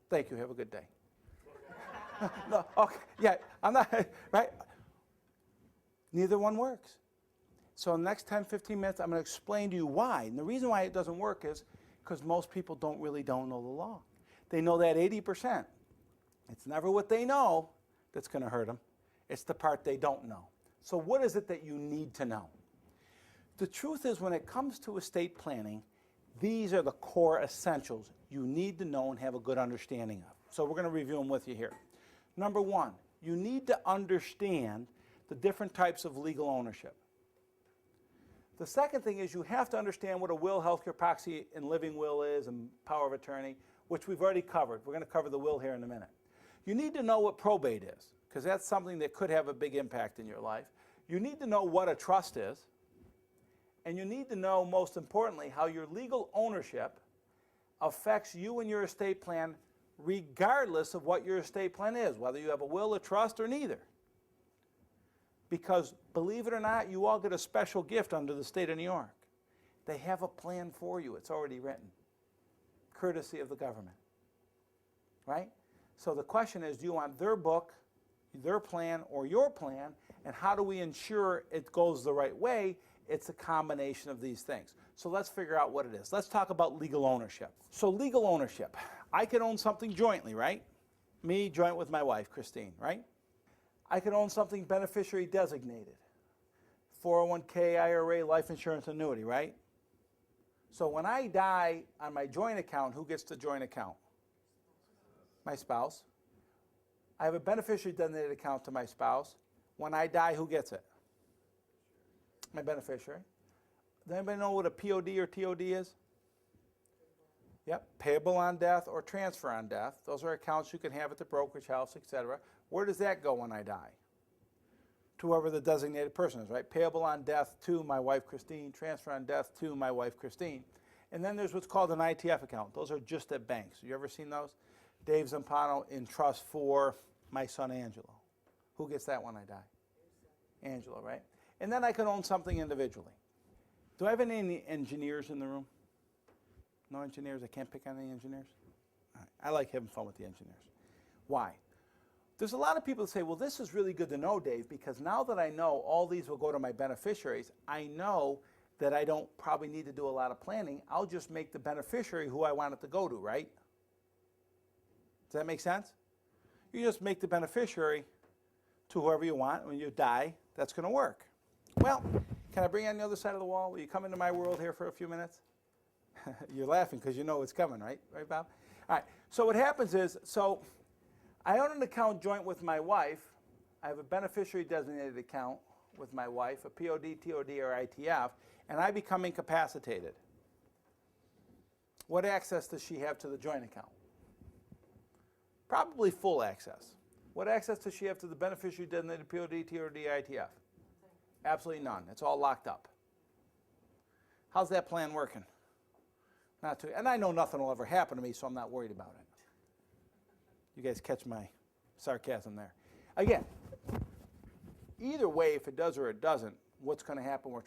Thank you. Have a good day. No, okay, yeah, I'm not, right? Neither one works. So in the next 10, 15 minutes, I'm going to explain to you why. And the reason why it doesn't work is because most people don't know the law. They know that 80%. It's never what they know that's going to hurt them. It's the part they don't know. So what is it that you need to know? The truth is, when it comes to estate planning, these are the core essentials you need to know and have a good understanding of. So we're going to review them with you here. Number one, you need to understand the different types of legal ownership. The second thing is you have to understand what a will, healthcare proxy, and living will is, and power of attorney, which we've already covered. We're going to cover the will here in a minute. You need to know what probate is, because that's something that could have a big impact in your life. You need to know what a trust is. And you need to know, most importantly, how your legal ownership affects you and your estate plan regardless of what your estate plan is, whether you have a will, a trust, or neither. Because, believe it or not, you all get a special gift under the state of New York. They have a plan for you. It's already written, courtesy of the government. Right? So the question is, do you want their book, their plan, or your plan, and how do we ensure it goes the right way? It's a combination of these things. So let's figure out what it is. Let's talk about legal ownership. So legal ownership. I could own something jointly, right? Me, joint with my wife, Christine, right? I could own something beneficiary designated. 401k, IRA, life insurance, annuity, right? So when I die on my joint account, who gets the joint account? My spouse. I have a beneficiary designated account to my spouse. When I die, who gets it? My beneficiary. Does anybody know what a POD or TOD is? Yep, payable on death or transfer on death. Those are accounts you can have at the brokerage house, etc. Where does that go when I die? To whoever the designated person is, right? Payable on death to my wife, Christine. Transfer on death to my wife, Christine. And then there's what's called an ITF account. Those are just at banks. You ever seen those? Dave Zampano in trust for my son, Angelo. Who gets that when I die? Angelo, right? And then I can own something individually. Do I have any engineers in the room? No engineers? I can't pick on any engineers? All right. I like having fun with the engineers. Why? There's a lot of people that say, well, this is really good to know, Dave, because now that I know all these will go to my beneficiaries, I know that I don't probably need to do a lot of planning. I'll just make the beneficiary who I want it to go to, right? Does that make sense? You just make the beneficiary to whoever you want. When you die, that's going to work. Well, can I bring you on the other side of the wall? Will you come into my world here for a few minutes? You're laughing because you know it's coming, right? Right, Bob? All right. So what happens is, so I own an account joint with my wife. I have a beneficiary designated account with my wife, a POD, TOD, or ITF, and I become incapacitated. What access does she have to the joint account? Probably full access. What access does she have to the beneficiary designated POD, TOD, ITF? Absolutely none. It's all locked up. How's that plan working? Not too, and I know nothing will ever happen to me, so I'm not worried about it. You guys catch my sarcasm there. Again, either way, if it does or it doesn't, what's going to happen? We're